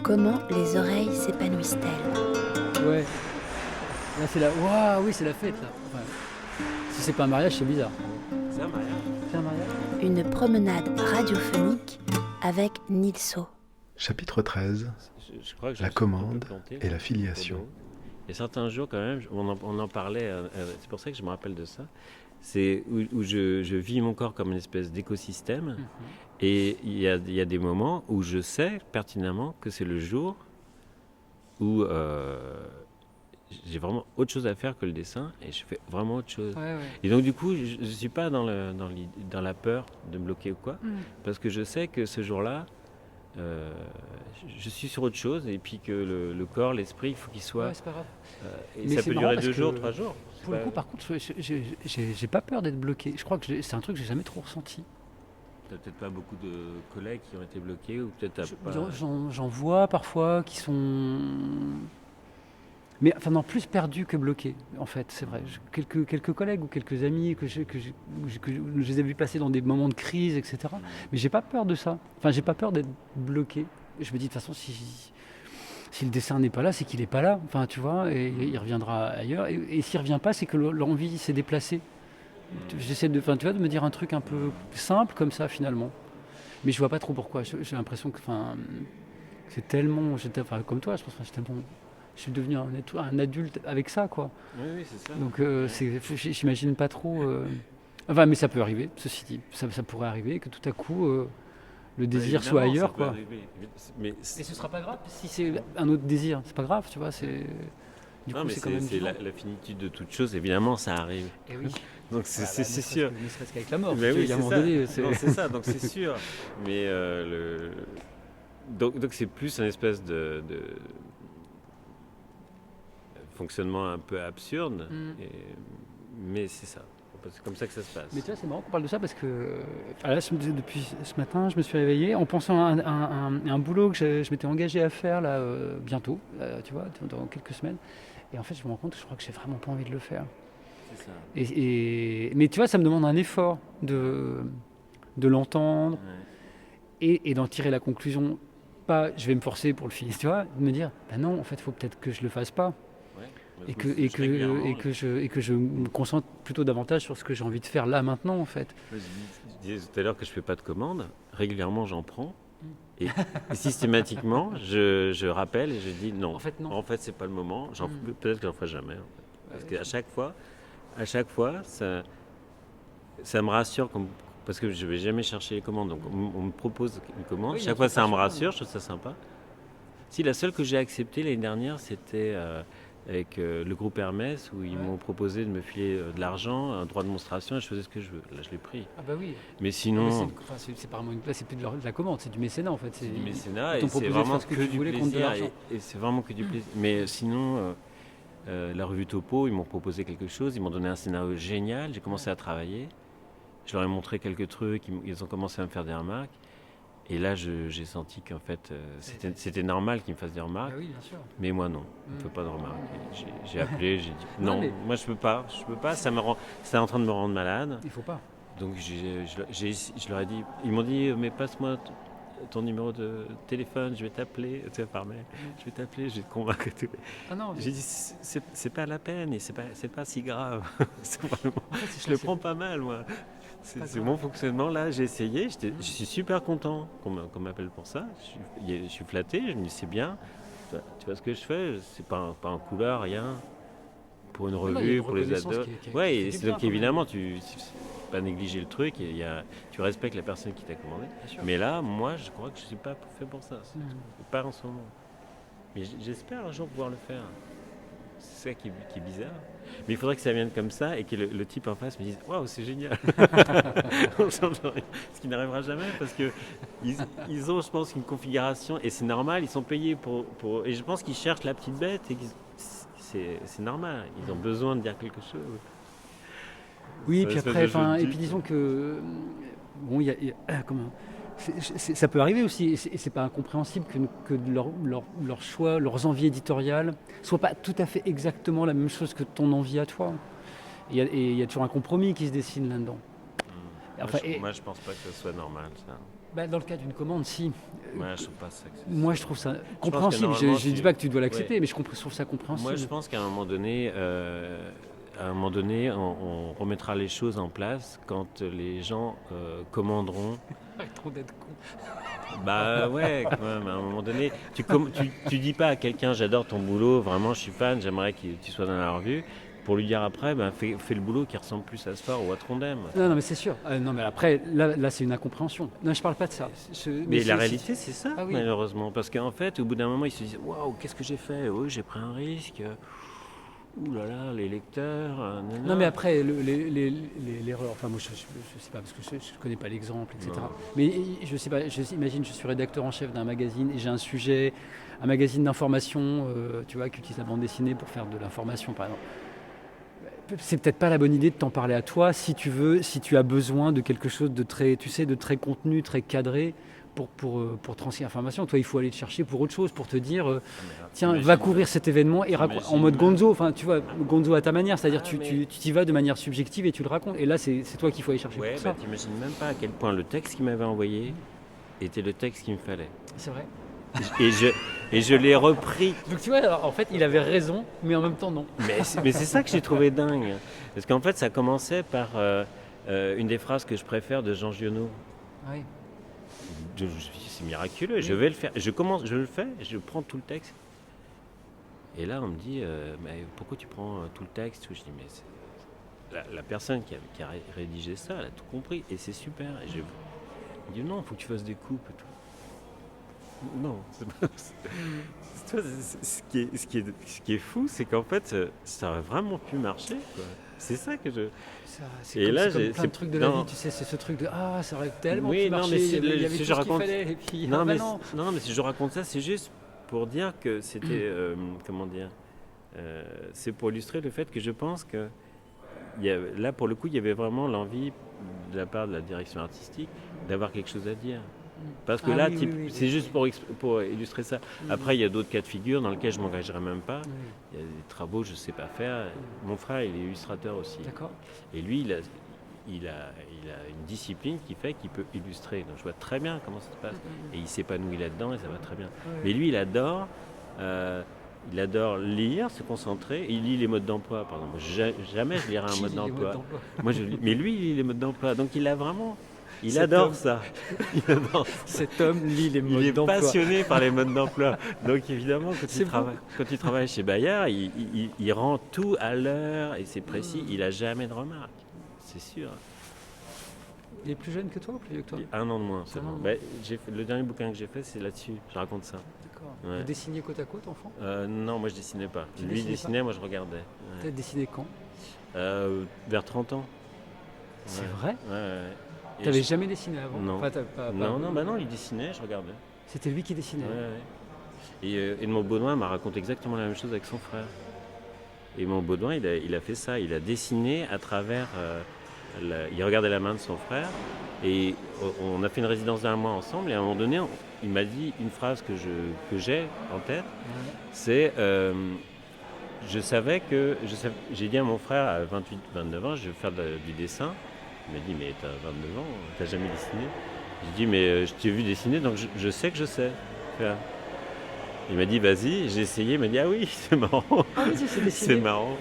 Comment les oreilles s'épanouissent-elles? Ouais, là c'est la... Waouh, oui, c'est la fête là. Enfin, si c'est pas un mariage, c'est bizarre. C'est un mariage. C'est un mariage. Une promenade radiophonique avec Nilso. Chapitre 13. Je crois que La je me suis un peu commande planté, et la là, filiation. au dos. Il y a certains jours quand même, on en parlait, c'est pour ça que je me rappelle de ça, c'est où je vis mon corps comme une espèce d'écosystème, et il y a des moments où je sais pertinemment que c'est le jour où j'ai vraiment autre chose à faire que le dessin, et je fais vraiment autre chose. Ouais. Et donc du coup, je ne suis pas dans la peur de me bloquer ou quoi, parce que je sais que ce jour-là, je suis sur autre chose, et puis que le corps, l'esprit, il faut qu'il soit... Ouais, c'est pas grave. et Mais ça c'est peut marrant durer parce 2 jours, que 3 jours. Pour le coup, par contre, j'ai pas peur d'être bloqué. Je crois que c'est un truc que j'ai jamais trop ressenti. T'as peut-être pas beaucoup de collègues qui ont été bloqués, ou peut-être t'as pas... J'en vois parfois qui sont... Mais enfin, non, plus perdus que bloqués, en fait, c'est vrai. Quelques collègues ou quelques amis que je les ai vus passer dans des moments de crise, etc. Mais j'ai pas peur de ça. Enfin, j'ai pas peur d'être bloqué. Je me dis, de toute façon, si le dessin n'est pas là, c'est qu'il n'est pas là. Enfin, tu vois, et il reviendra ailleurs. Et s'il ne revient pas, c'est que l'envie s'est déplacée. J'essaie de me dire un truc un peu simple comme ça, finalement. Mais je vois pas trop pourquoi. J'ai l'impression que, c'est tellement... comme toi, je pense que je suis devenu un adulte avec ça, quoi. Oui, c'est ça. Donc, j'imagine pas trop... Enfin, mais ça peut arriver, ceci dit. Ça pourrait arriver que tout à coup, le désir soit Évidemment, ailleurs, ça peut quoi. arriver. Mais Et ce sera pas grave si c'est un autre désir. C'est pas grave, tu vois. Du non, coup, mais c'est quand même c'est vivant. la finitude de toute chose, évidemment, ça arrive. Et oui. Donc c'est sûr. Ne serait-ce qu'avec la mort. Mais oui, il y a un c'est moment ça. donné, Non, c'est ça, donc c'est sûr. Mais donc c'est plus un espèce de fonctionnement un peu absurde, mais c'est ça. C'est comme ça que ça se passe. Mais tu vois, c'est marrant qu'on parle de ça parce que là, depuis ce matin, je me suis réveillé en pensant à un boulot que je m'étais engagé à faire là, bientôt, tu vois, dans quelques semaines. Et en fait, je me rends compte que je crois que j'ai vraiment pas envie de le faire. C'est ça. Mais tu vois, ça me demande un effort de l'entendre et d'en tirer la conclusion. Pas, je vais me forcer pour le finir, tu vois, de me dire, non, en fait, il faut peut-être que je le fasse pas. Et que je me concentre plutôt davantage sur ce que j'ai envie de faire là maintenant, en fait. Je disais tout à l'heure que je fais pas de commandes. Régulièrement, j'en prends. Et systématiquement, je rappelle et je dis non. En fait, c'est pas le moment. Peut-être que j'en ferai jamais. En fait. Parce qu'à chaque fois, ça me rassure. Parce que je vais jamais chercher les commandes. Donc, on me propose une commande. Chaque fois, ça me rassure. Je trouve ça sympa. Si la seule que j'ai acceptée l'année dernière, c'était... avec le groupe Hermès, où ils m'ont proposé de me filer de l'argent, un droit de monstration, et je faisais ce que je veux. Là, je l'ai pris. Ah bah oui. Mais sinon... c'est pas vraiment c'est plus de la commande, c'est du mécénat, en fait. C'est du mécénat, et c'est vraiment que du plaisir. Et c'est vraiment que du plaisir. Mais sinon, la revue Topo, ils m'ont proposé quelque chose, ils m'ont donné un scénario génial, j'ai commencé à travailler, je leur ai montré quelques trucs, ils ont commencé à me faire des remarques. Et là, j'ai senti qu'en fait, c'était normal qu'ils me fassent des remarques. Ah oui, bien sûr. Mais moi, non. On ne fait pas de remarques. J'ai appelé, j'ai dit non, moi, je peux pas. C'est en train de me rendre malade. Il faut pas. Donc, je leur ai dit, ils m'ont dit, mais passe-moi ton numéro de téléphone, je vais t'appeler, tu sais, par mail. Je vais t'appeler, je vais te convaincre. Ah non, j'ai dit, c'est pas la peine, et c'est pas si grave. Je le prends pas mal, moi. C'est mon fonctionnement là, j'ai essayé, je suis super content qu'on m'appelle pour ça, je suis flatté, je me dis c'est bien, tu vois ce que je fais, c'est pas en couleur, rien, pour une revue, pour les ados. Ouais, c'est donc évidemment, tu pas négliger le truc, tu respectes la personne qui t'a commandé, mais là, moi je crois que je suis pas fait pour ça, pas en ce moment. Mais j'espère un jour pouvoir le faire. C'est ça qui est bizarre. Mais il faudrait que ça vienne comme ça et que le type en face me dise « Waouh, c'est génial !» Ce qui n'arrivera jamais parce qu'ils ont, je pense, une configuration et c'est normal, ils sont payés pour... Et je pense qu'ils cherchent la petite bête et c'est normal, ils ont besoin de dire quelque chose. Oui, puis après, et puis disons que... Bon, comment... ça peut arriver aussi, et c'est pas incompréhensible que leur choix, leurs envies éditoriales soient pas tout à fait exactement la même chose que ton envie à toi. Et il y a toujours un compromis qui se dessine là-dedans. Moi, je pense pas que ce soit normal, ça. Dans le cas d'une commande, si. Ouais, je trouve pas ça. Moi, je trouve ça compréhensible. Je ne dis pas que tu dois l'accepter, mais je trouve ça compréhensible. Moi, je pense qu'à un moment donné, on remettra les choses en place quand les gens commanderont. Arrête trop d'être con. Bah ouais, quand même, à un moment donné, tu dis pas à quelqu'un j'adore ton boulot, vraiment je suis fan, j'aimerais que tu sois dans la revue, pour lui dire après, fais le boulot qui ressemble plus à Sport ou à Trondheim. Non, mais c'est sûr. Non, mais après, là c'est une incompréhension. Non, je parle pas de ça. Mais la réalité, c'est ça, oui. Malheureusement. Parce qu'en fait, au bout d'un moment, ils se disent waouh, qu'est-ce que j'ai fait? Oui, j'ai pris un risque. Ouh là là, les lecteurs. Non, mais après, l'erreur. Enfin, moi, je sais pas, parce que je ne connais pas l'exemple, etc. Non. Mais je sais pas, j'imagine, je suis rédacteur en chef d'un magazine et j'ai un sujet, un magazine d'information, tu vois, qui utilise la bande dessinée pour faire de l'information, par exemple. C'est peut-être pas la bonne idée de t'en parler à toi si tu as besoin de quelque chose de très, tu sais, de très contenu, très cadré pour transmettre l'information. Toi, il faut aller te chercher pour autre chose, pour te dire, tiens, va couvrir cet événement et en mode gonzo. Enfin, tu vois, gonzo à ta manière, c'est-à-dire tu t'y vas de manière subjective et tu le racontes. Et là, c'est toi qu'il faut aller chercher pour ça. T'imagines même pas à quel point le texte qu'il m'avait envoyé était le texte qu'il me fallait. C'est vrai. Et je l'ai repris. Donc tu vois, alors, en fait, il avait raison, mais en même temps, non. Mais c'est ça que j'ai trouvé dingue. Parce qu'en fait, ça commençait par une des phrases que je préfère de Jean Giono. Oui. C'est miraculeux, je vais le faire. Je le fais, je prends tout le texte. Et là, on me dit, mais pourquoi tu prends tout le texte? Je dis, mais la personne qui a rédigé ça, elle a tout compris. Et c'est super. Et je me dis, non, il faut que tu fasses des coupes et tout. Non, c'est pas... Ce qui est fou, c'est qu'en fait, ça aurait vraiment pu marcher, quoi. C'est ça que je... C'est comme plein de trucs de la vie, tu sais, c'est ce truc de ça aurait tellement pu marcher, il y avait tout ce qu'il fallait, et puis non, mais si je raconte ça, c'est juste pour dire que c'était, comment dire, c'est pour illustrer le fait que je pense que là, pour le coup, il y avait vraiment l'envie de la part de la direction artistique d'avoir quelque chose à dire. Parce que là, c'est juste pour illustrer ça. Après, il y a d'autres cas de figure dans lesquels je ne m'engagerai même pas. Il y a des travaux que je ne sais pas faire. Mon frère, il est illustrateur aussi. D'accord. Et lui, il a une discipline qui fait qu'il peut illustrer. Donc je vois très bien comment ça se passe. Et il s'épanouit là-dedans et ça va très bien. Mais lui, il adore lire, se concentrer. Et il lit les modes d'emploi, par exemple. Jamais je lirai un mode d'emploi. Mais lui, il lit les modes d'emploi. Donc il a vraiment... Il adore ça. Cet homme lit les modes d'emploi. Il est passionné par les modes d'emploi. Donc évidemment, quand il travaille chez Bayard, il rend tout à l'heure et c'est précis. Il n'a jamais de remarques, c'est sûr. Il est plus jeune que toi ou plus vieux que toi? 1 an de moins seulement. Le dernier bouquin que j'ai fait, c'est là-dessus. Je raconte ça. D'accord. Ouais. Vous dessiniez côte à côte, enfant? Non, moi je dessinais pas. Lui dessinait, moi je regardais. Ouais. Tu as dessiné quand? Vers 30 ans. C'est vrai? Ouais. Tu n'avais jamais dessiné avant? Non. Non, il dessinait, je regardais. C'était lui qui dessinait? Ouais. Et Edmond Baudouin m'a raconté exactement la même chose avec son frère. Edmond Baudouin, il a fait ça, il a dessiné à travers... il regardait la main de son frère et on a fait une résidence d'1 mois ensemble et à un moment donné, il m'a dit une phrase que j'ai en tête, c'est... j'ai dit à mon frère à 28-29 ans, je vais faire du dessin. Il m'a dit, mais t'as 29 ans, t'as jamais dessiné? J'ai dit, mais je t'ai vu dessiner, donc je sais que je sais faire. Il m'a dit, vas-y, j'ai essayé, il m'a dit, ah oui, c'est marrant. Ah oui, c'est dessiné. C'est marrant.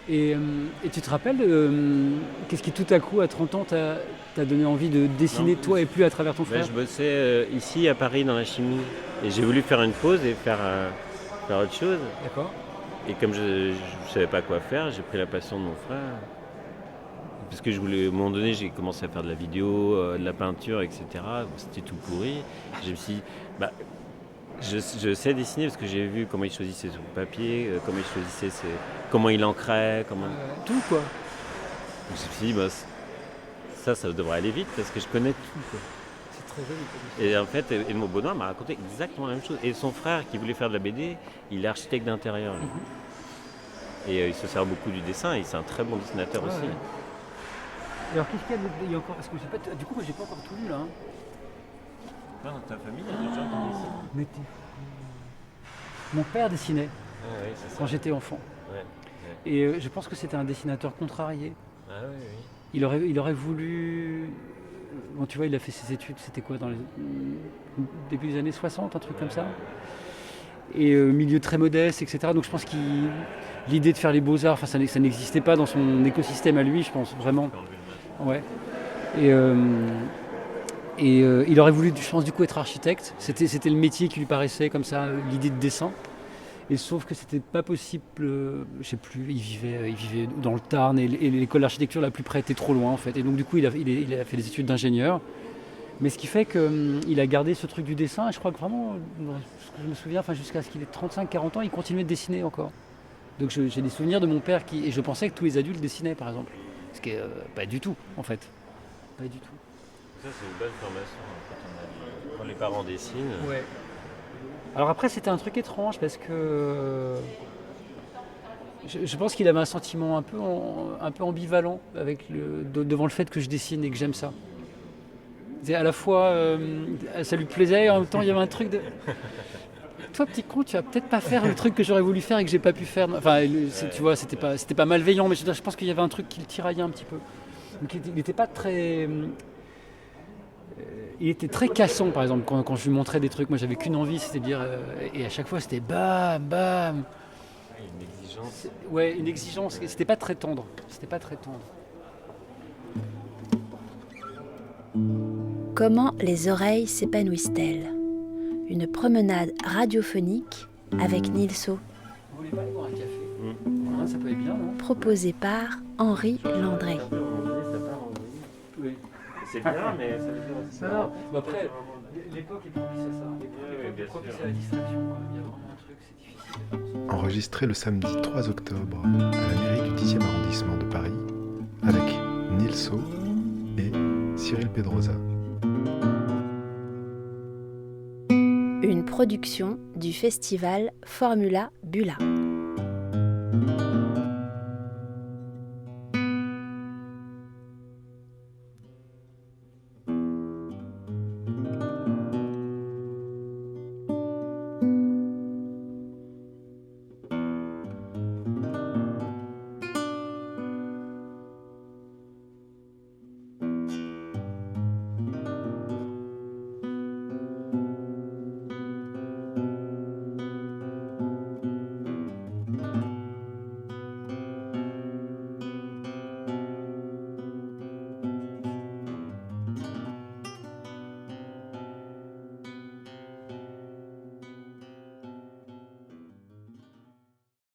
Et tu te rappelles, qu'est-ce qui tout à coup, à 30 ans, t'a donné envie de dessiner toi et plus à travers ton frère? Je bossais ici à Paris dans la chimie et j'ai voulu faire une pause et faire autre chose. D'accord. Et comme je ne savais pas quoi faire, j'ai pris la passion de mon frère. Parce que à un moment donné, j'ai commencé à faire de la vidéo, de la peinture, etc. C'était tout pourri. Je me suis dit, je sais dessiner parce que j'ai vu comment il choisissait son papier, comment il choisissait comment il ancrait, tout quoi. Donc, je me suis dit, ça devrait aller vite parce que je connais tout, quoi. C'est très joli. Et en fait, Edmond Baudouin m'a raconté exactement la même chose. Et son frère, qui voulait faire de la BD, il est architecte d'intérieur. Et il se sert beaucoup du dessin et c'est un très bon dessinateur aussi. Ouais. Alors qu'est-ce qu'il y a encore? Parce que du coup, moi j'ai pas encore tout lu là. Dans ta famille, il y a des gens qui dessinent. Mais mon père dessinait quand j'étais enfant. Ouais. Et je pense que c'était un dessinateur contrarié. Ah oui. Il aurait voulu bon, tu vois, il a fait ses études, c'était quoi, dans les début des années 60, un truc comme ça. Et milieu très modeste, etc. Donc je pense que l'idée de faire les beaux-arts, enfin, ça n'existait pas dans son écosystème à lui, je pense, vraiment. Ouais. Et il aurait voulu, je pense, du coup, être architecte. C'était le métier qui lui paraissait comme ça, l'idée de dessin. Et sauf que c'était pas possible, je sais plus, il vivait dans le Tarn et l'école d'architecture la plus près était trop loin en fait. Et donc du coup il a fait des études d'ingénieur. Mais ce qui fait qu'il a gardé ce truc du dessin et je crois que vraiment, ce que je me souviens, enfin, jusqu'à ce qu'il ait 35-40 ans, il continuait de dessiner encore. Donc j'ai des souvenirs de mon père et je pensais que tous les adultes dessinaient par exemple. Ce qui est pas du tout en fait. Pas du tout. Ça c'est une bonne formation quand les parents dessinent. Ouais. Alors après c'était un truc étrange parce que je pense qu'il avait un sentiment un peu ambivalent devant le fait que je dessine et que j'aime ça. C'est à la fois ça lui plaisait et en même temps il y avait un truc de toi petit con tu vas peut-être pas faire le truc que j'aurais voulu faire et que j'ai pas pu faire. Enfin tu vois c'était pas malveillant mais je pense qu'il y avait un truc qui le tiraillait un petit peu. Donc il était pas très il était très cassant par exemple quand je lui montrais des trucs. Moi j'avais qu'une envie, c'était de dire et à chaque fois c'était bam bam. Une exigence. Ouais, une exigence. C'était pas très tendre. Comment les oreilles s'épanouissent-elles? Une promenade radiophonique avec Nils So. Vous voulez pas aller boire un café? Ça peut être bien, non? Proposé par Henri Landré. Oui. C'est bien, mais ça veut dire aussi. Non. Après, l'époque est propice à ça. L'époque est propice à la distraction. Il y a vraiment un truc, c'est difficile. Enregistré le samedi 3 octobre à la mairie du 10e arrondissement de Paris avec Nils So et Cyril Pedrosa. Une production du festival Formula Bula.